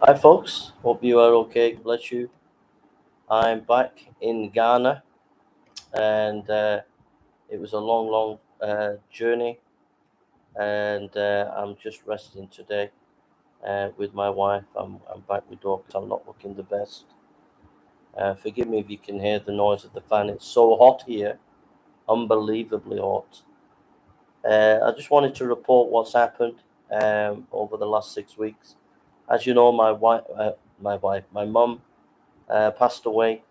Hi, folks. Hope you are okay. Bless you. I'm back in Ghana, and it was a long journey, and I'm just resting today with my wife. I'm back with dog. I'm not looking the best. Forgive me if you can hear the noise of the fan. It's so hot here, unbelievably hot. I just wanted to report what's happened over the last 6 weeks. As you know, my mum passed away.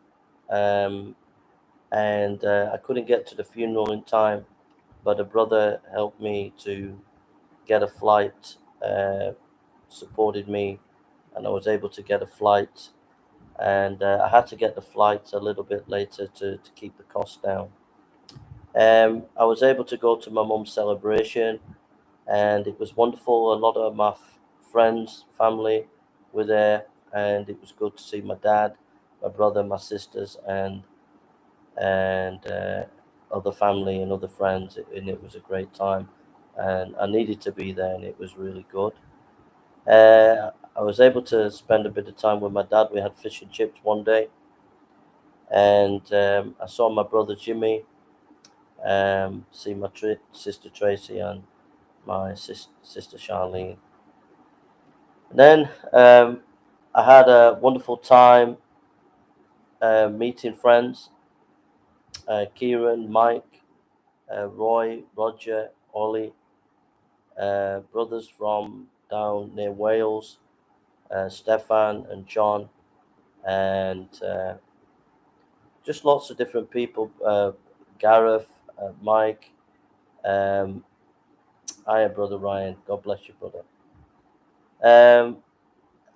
Um, and I couldn't get to the funeral in time, but a brother helped me to get a flight, supported me, and I was able to get a flight. And I had to get the flight a little bit later to keep the cost down. I was able to go to my mum's celebration, and it was wonderful. A lot of my friends, family were there, and it was good to see my dad, my brother, my sisters, and other family and other friends, and it was a great time. And I needed to be there, and it was really good. I was able to spend a bit of time with my dad. We had fish and chips one day, and I saw my brother Jimmy, see my sister Tracy, and my sister Charlene. And then I had a wonderful time meeting friends, Kieran, Mike, Roy, Roger, Ollie, brothers from down near Wales, Stefan and John, and just lots of different people. Gareth, Mike, um, hiya, brother Ryan. God bless you, brother. Um,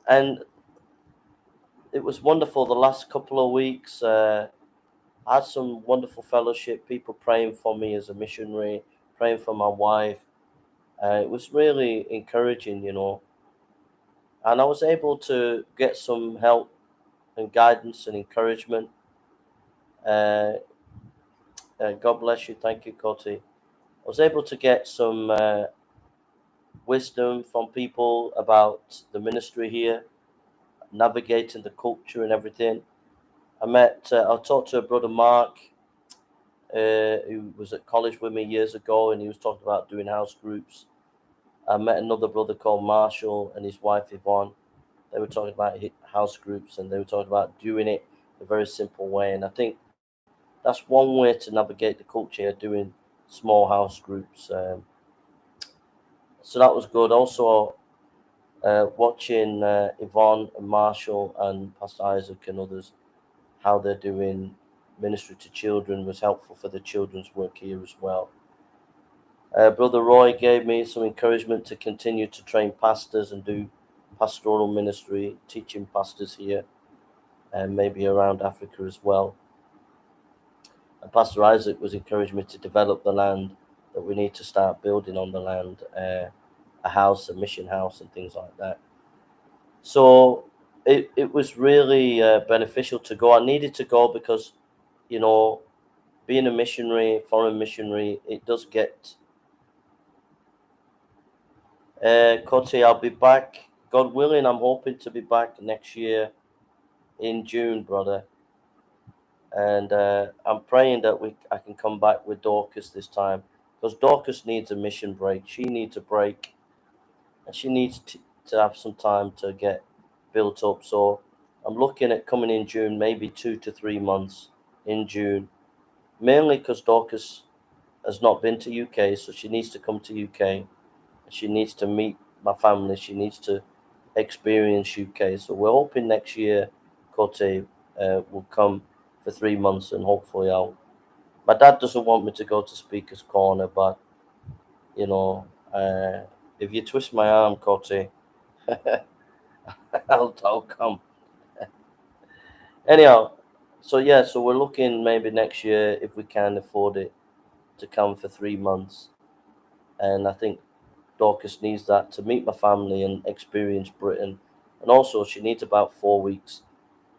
and it was wonderful the last couple of weeks. I had some wonderful fellowship, people praying for me as a missionary, praying for my wife. It was really encouraging. And I was able to get some help and guidance and encouragement. Uh, God bless you. Thank you, Cotty. I was able to get some wisdom from people about the ministry here, navigating the culture and everything. I talked to a brother Mark, who was at college with me years ago, and he was talking about doing house groups. I met another brother called Marshall and his wife Yvonne. They were talking about house groups, and they were talking about doing it a very simple way. And I think that's one way to navigate the culture, doing small house groups. So that was good. Also, watching Yvonne and Marshall and Pastor Isaac and others, how they're doing ministry to children was helpful for the children's work here as well. Brother Roy gave me some encouragement to continue to train pastors and do pastoral ministry, teaching pastors here and maybe around Africa as well. And Pastor Isaac was encouraging me to develop the land, that we need to start building on the land, a house, a mission house, and things like that. So it was really beneficial to go. I needed to go because, you know, being a missionary, foreign missionary, it does get. Kote, I'll be back. God willing, I'm hoping to be back next year in June, brother. And I'm praying that I can come back with Dorcas this time, because Dorcas needs a mission break. She needs a break, and she needs to have some time to get built up. So I'm looking at coming in June, maybe 2 to 3 months in June, mainly because Dorcas has not been to UK, so she needs to come to UK. She needs to meet my family. She needs to experience UK. So we're hoping next year, Kote will come for 3 months, and hopefully I'll. My dad doesn't want me to go to Speaker's Corner, but you know, uh, if you twist my arm, Kote, I'll come. Anyhow, so yeah, so we're looking maybe next year if we can afford it to come for 3 months, and I think Dorcas needs that to meet my family and experience Britain, and also she needs about 4 weeks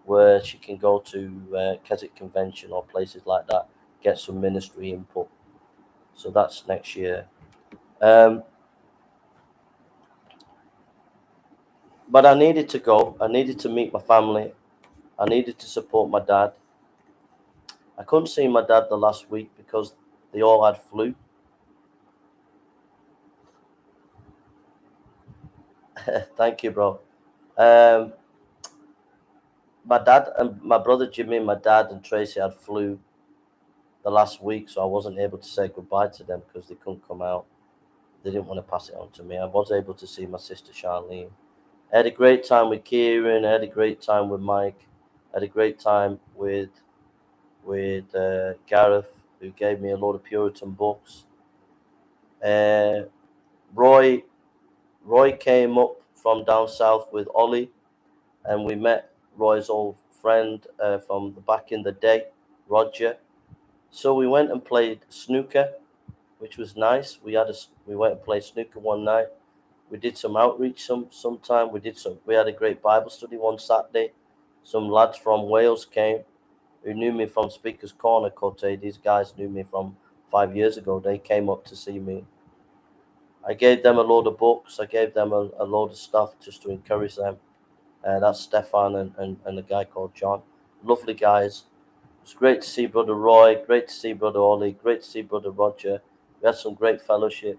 where she can go to Keswick Convention or places like that, get some ministry input. So that's next year. Um, But I needed to go. I needed to meet my family. I needed to support my dad. I couldn't see my dad the last week because they all had flu. Thank you, bro. Um, my dad and my brother Jimmy, my dad and Tracy had flu the last week, so I wasn't able to say goodbye to them because they couldn't come out. They didn't want to pass it on to me. I was able to see my sister Charlene. I had a great time with Kieran. I had a great time with Mike. I had a great time with Gareth, who gave me a lot of Puritan books. Uh, Roy Roy came up from down south with Ollie, and we met Roy's old friend from the back in the day, Roger. So we went and played snooker, which was nice. We went and played snooker one night. We did some outreach sometime. We had a great Bible study one Saturday. Some lads from Wales came who knew me from Speaker's Corner, Cote. These guys knew me from 5 years ago. They came up to see me. I gave them a load of books. I gave them a load of stuff just to encourage them. That's Stefan and a guy called John. Lovely guys. It's great to see Brother Roy. Great to see Brother Ollie. Great to see Brother Roger. We had some great fellowship.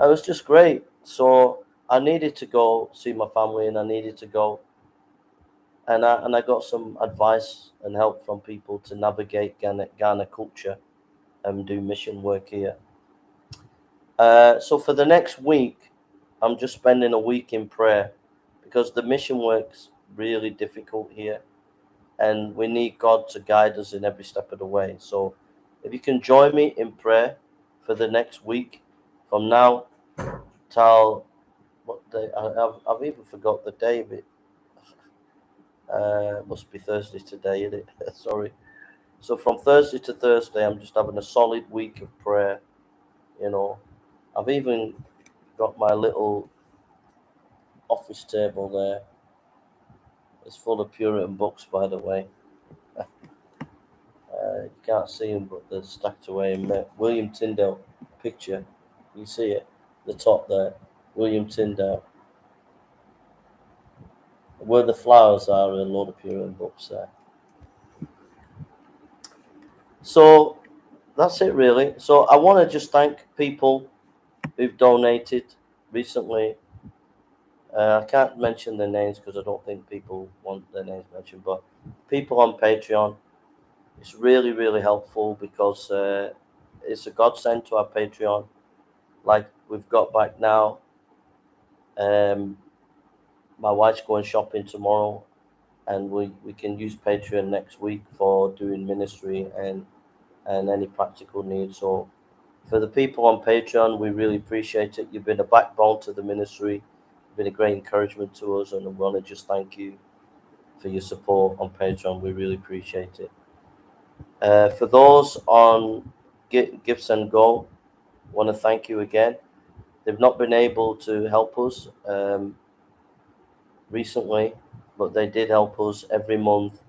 It was just great. So I needed to go see my family, and I needed to go, and I got some advice and help from people to navigate Ghana culture and do mission work here. So for the next week, I'm just spending a week in prayer because the mission work's really difficult here, and we need God to guide us in every step of the way. So if you can join me in prayer for the next week, from now till what day? I've even forgot the day of it. Must be Thursday today, isn't it? Sorry. So from Thursday to Thursday, I'm just having a solid week of prayer. You know, I've even got my little office table there. It's full of Puritan books, by the way. You can't see them, but they're stacked away. And William Tyndale picture, you see it, the top there. William Tyndale. Where the flowers are, a lot of Puritan books there. So that's it, really. So I want to just thank people who've donated recently. I can't mention their names because I don't think people want their names mentioned, but people on Patreon, it's really, really helpful because it's a godsend to our Patreon. Like we've got back now. Um, my wife's going shopping tomorrow, and we can use Patreon next week for doing ministry and any practical needs. So for the people on Patreon, we really appreciate it. You've been a backbone to the ministry. You've been a great encouragement to us, and I want to just thank you for your support on Patreon. We really appreciate it. For those on Gifts and Go, I want to thank you again. They've not been able to help us recently, but they did help us every month,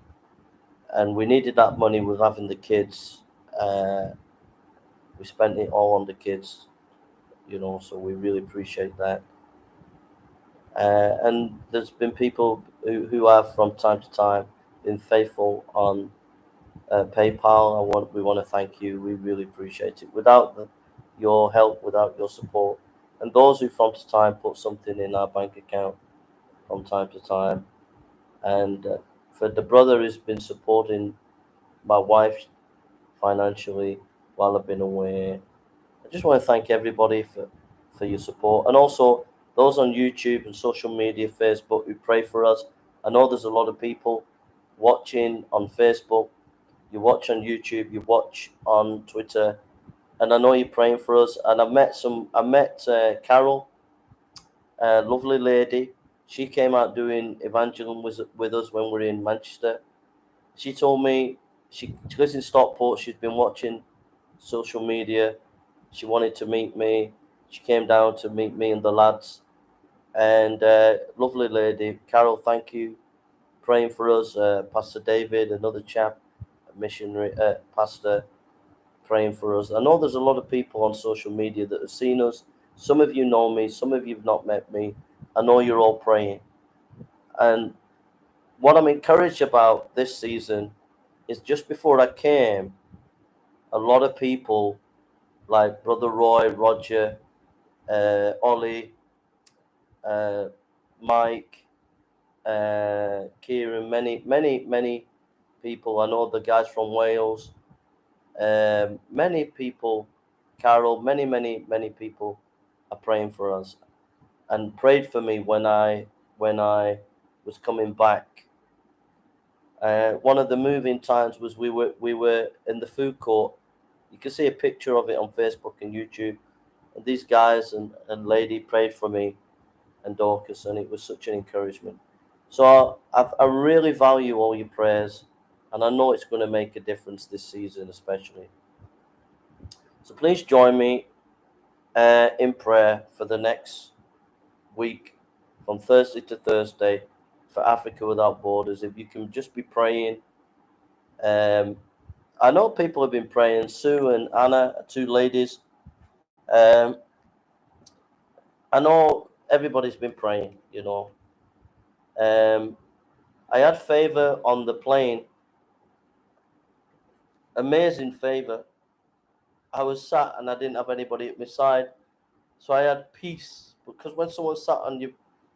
and we needed that money with having the kids. Uh, we spent it all on the kids, so we really appreciate that. And there's been people who have from time to time been faithful on PayPal. We want to thank you. We really appreciate it. Without your help, without your support, and those who from time put something in our bank account from time to time, and for the brother who's been supporting my wife financially while I've been away. I just want to thank everybody for your support, and also those on YouTube and social media, Facebook, who pray for us. I know there's a lot of people watching on Facebook. You watch on YouTube, you watch on Twitter, and I know you're praying for us. And I met Carol, a lovely lady. She came out doing evangelism with us when we were in Manchester. She told me she lives in Stockport. She's been watching social media. She wanted to meet me. She came down to meet me and the lads. And lovely lady, Carol. Thank you, praying for us. Pastor David, another chap, a missionary pastor, praying for us. I know there's a lot of people on social media that have seen us. Some of you know me, some of you have not met me, I know you're all praying. And what I'm encouraged about this season is just before I came, a lot of people like Brother Roy, Roger, Ollie, uh, Mike, Kieran, many people. I know the guys from Wales, many people, Carol, many people are praying for us and prayed for me when I was coming back. One of the moving times was we were in the food court. You can see a picture of it on Facebook and YouTube. And these guys and lady prayed for me and Dorcas, and it was such an encouragement. So I really value all your prayers, and I know it's going to make a difference this season, especially. So please join me in prayer for the next week, from Thursday to Thursday, for Africa Without Borders. If you can just be praying. I know people have been praying. Sue and Anna, two ladies. I know everybody's been praying. Um, I had favor on the plane, amazing favor. I was sat and I didn't have anybody at my side, so I had peace. Because when someone sat on your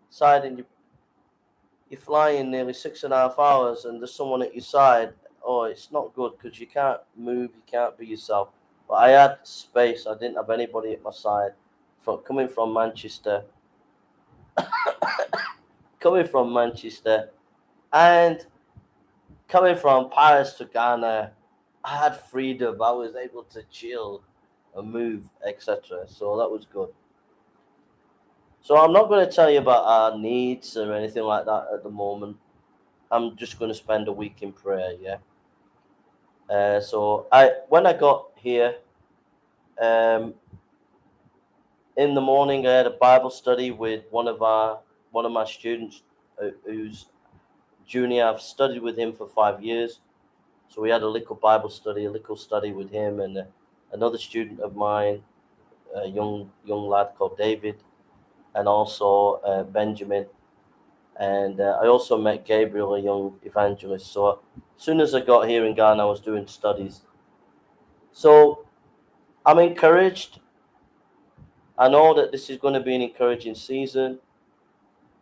side and you're flying nearly 6.5 hours and there's someone at your side, oh, it's not good because you can't move, you can't be yourself. But I had space. I didn't have anybody at my side. Coming from Manchester, and coming from Paris to Ghana, I had freedom. I was able to chill and move, etc. So that was good. So I'm not going to tell you about our needs or anything like that at the moment. I'm just going to spend a week in prayer. Yeah. So when I got here, um, in the morning, I had a Bible study with one of my students, who's junior. I've studied with him for 5 years. So we had a little Bible study, a little study with him and another student of mine, a young lad called David, and also Benjamin. And I also met Gabriel, a young evangelist. So as soon as I got here in Ghana, I was doing studies. So I'm encouraged. I know that this is going to be an encouraging season.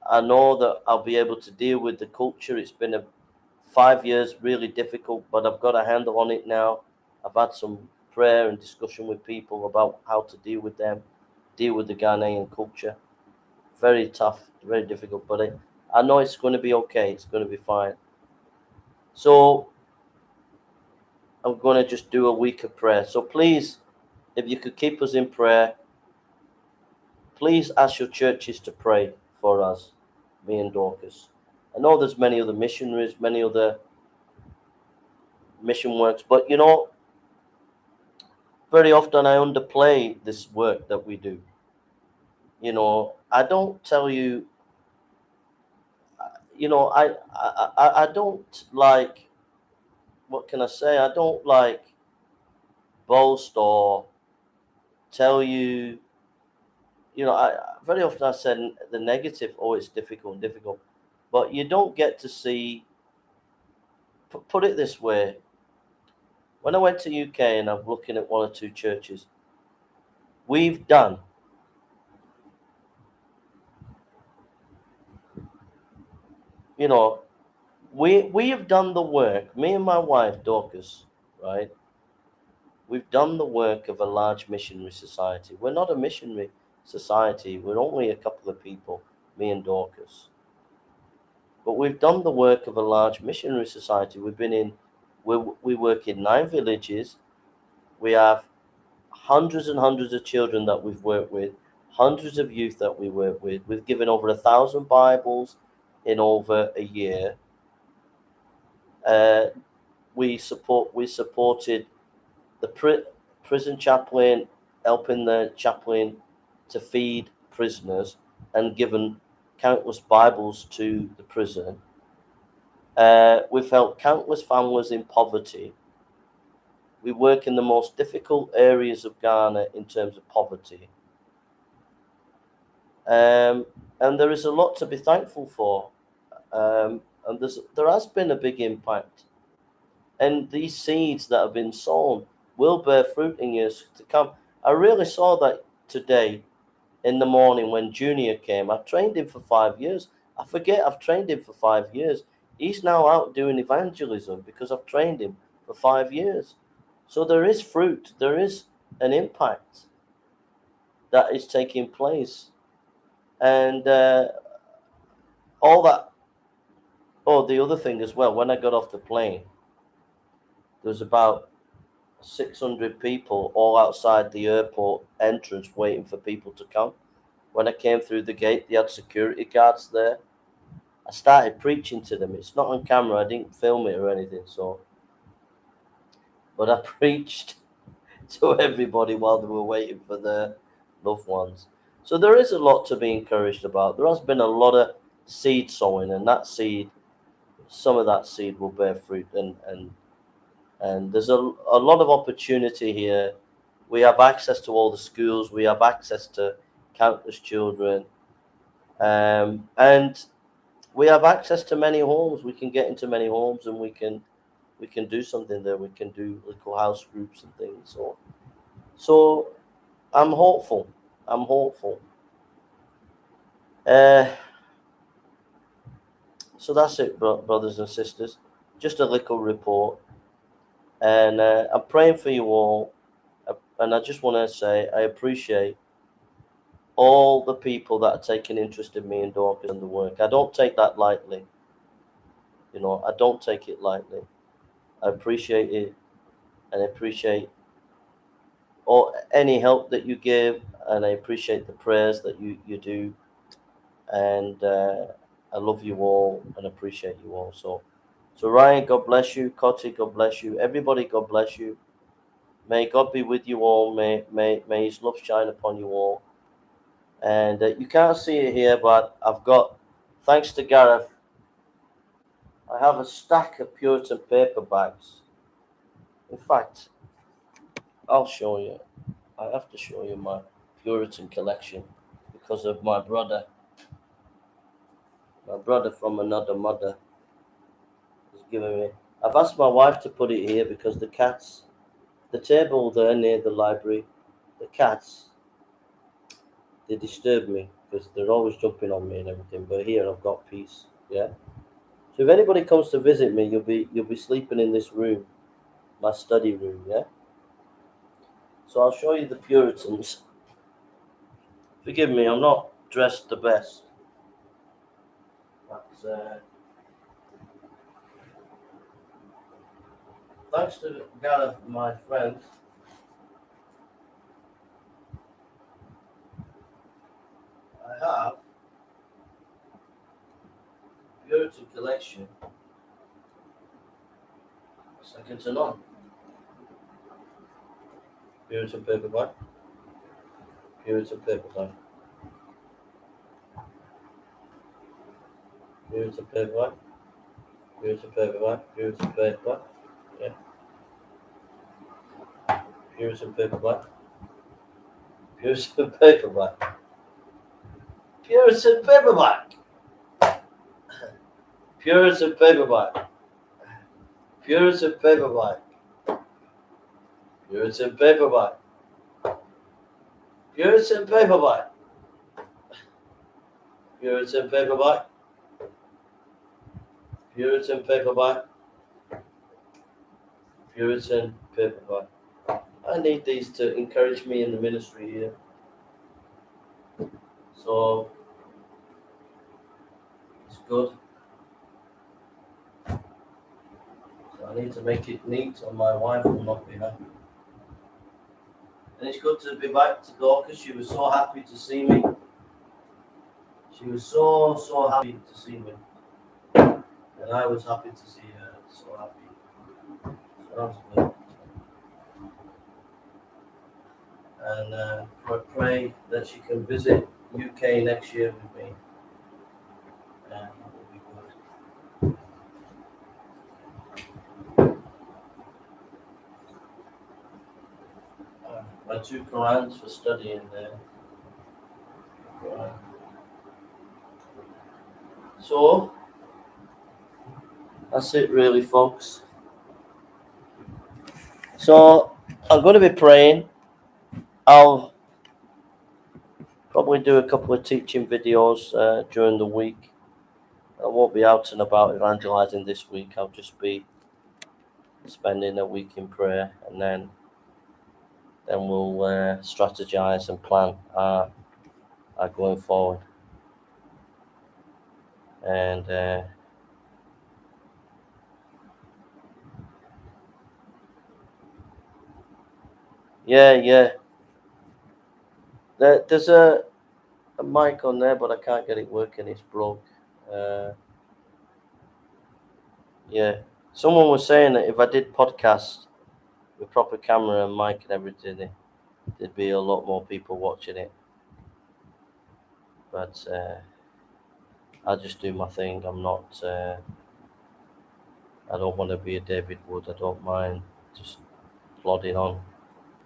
I know that I'll be able to deal with the culture. It's been 5 years really difficult, but I've got a handle on it now. I've had some prayer and discussion with people about how to deal with them, deal with the Ghanaian culture. Very tough, very difficult, but I know it's going to be okay. It's going to be fine. So I'm going to just do a week of prayer. So please, if you could keep us in prayer, please ask your churches to pray for us, me and Dorcas. I know there's many other missionaries, many other mission works, but very often I underplay this work that we do. I don't tell you, I don't like, what can I say? I don't like boast or tell you, I very often I said the negative, oh, it's difficult, but you don't get to see, put it this way. When I went to UK and I'm looking at one or two churches, we've done, you know, we have done the work, me and my wife, Dorcas, right? We've done the work of a large missionary society. We're not a missionary society. We're only a couple of people, me and Dorcas. But we've done the work of a large missionary society. We work in 9 villages. We have hundreds and hundreds of children that we've worked with, hundreds of youth that we work with. We've given over 1,000 Bibles in over a year. Uh, we supported the prison chaplain, helping the chaplain to feed prisoners and given countless Bibles to the prison. We've helped countless families in poverty. We work in the most difficult areas of Ghana in terms of poverty. Um, and there is a lot to be thankful for. And there has been a big impact, and these seeds that have been sown will bear fruit in years to come. I really saw that today in the morning when Junior came. I trained him for 5 years. I forget I've trained him for 5 years. He's now out doing evangelism because I've trained him for 5 years. So there is fruit, there is an impact that is taking place. And all that. Oh, the other thing as well, when I got off the plane, there was about 600 people all outside the airport entrance waiting for people to come. When I came through the gate, they had security guards there. I started preaching to them. It's not on camera. I didn't film it or anything. But I preached to everybody while they were waiting for their loved ones. So there is a lot to be encouraged about. There has been a lot of seed sowing, and that seed, some of that seed will bear fruit, and there's a lot of opportunity here. We have access to all the schools. We have access to countless children, and we have access to many homes. We can get into many homes, and we can do something there. We can do little house groups and things. So I'm hopeful. I'm hopeful. Uh, so that's it, brothers and sisters. Just a little report, and I'm praying for you all. And I just want to say I appreciate all the people that are taking interest in me and Dorcas and the work. I don't take that lightly. I don't take it lightly. I appreciate it, and I appreciate all any help that you give, and I appreciate the prayers that you do, and I love you all and appreciate you all. So Ryan, God bless you. Cotty, God bless you. Everybody, God bless you. May God be with you all. May His love shine upon you all. And you can't see it here, but I've got, thanks to Gareth, I have a stack of Puritan paperbacks. In fact, I'll show you. I have to show you my Puritan collection because of my brother. My brother from another mother has given me. I've asked my wife to put it here because the cats, the table there near the library, the cats, they disturb me because they're always jumping on me and everything. But here I've got peace. Yeah. So if anybody comes to visit me, you'll be sleeping in this room, my study room. Yeah. So I'll show you the Puritans. Forgive me, I'm not dressed the best. But thanks to Gareth, my friend, I have Puritan collection, second to none. Puritan paperback, Puritan paperback, Puritan paperback, Puritan paperback, Puritan paperback, yeah, Puritan paperback, Puritan paperback, Puritan paperback, Puritan paperback, Puritan paperback, Puritan paperback, Puritan paperback, Puritan paperback, Puritan paperback, Puritan paperback. I need these to encourage me in the ministry here. So it's good. So I need to make it neat, or my wife will not be happy. And it's good to be back to Dorcas. She was so happy to see me. She was so happy to see me. And I was happy to see her. So happy. So that's good. And pray that she can visit UK next year with me. And it will be good. My two Qurans for studying there. So that's it, really, folks. So I'm going to be praying. I'll probably do a couple of teaching videos during the week. I won't be out and about evangelizing this week. I'll just be spending a week in prayer, and then we'll strategize and plan going forward. And yeah. There's a mic on there, but I can't get it working. It's broke. Uh, yeah. Someone was saying that if I did podcasts with proper camera and mic and everything, there'd be a lot more people watching it. But I just do my thing. I'm not. I don't want to be a David Wood. I don't mind just plodding on.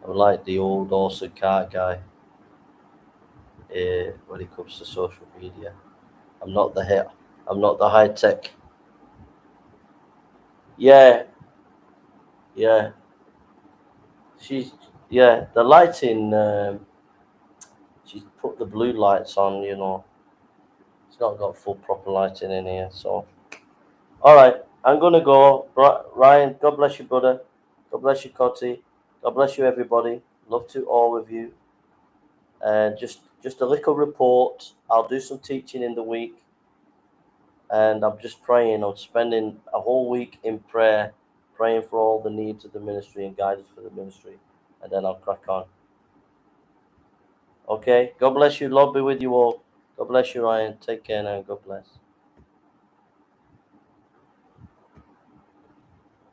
I'm like the old Orson Cart guy when it comes to social media. I'm not the hit. I'm not the high tech. Yeah, yeah. She's The lighting. She's put the blue lights on. It's not got full proper lighting in here. So, all right, I'm gonna go. Ryan, God bless you, brother. God bless you, Cotty. God bless you, everybody. Love to all of you. And just a little report. I'll do some teaching in the week, and I'm just praying. I'm spending a whole week in prayer, praying for all the needs of the ministry and guidance for the ministry, and then I'll crack on. Okay. God bless you. Lord be with you all. God bless you, Ryan. Take care now. God bless.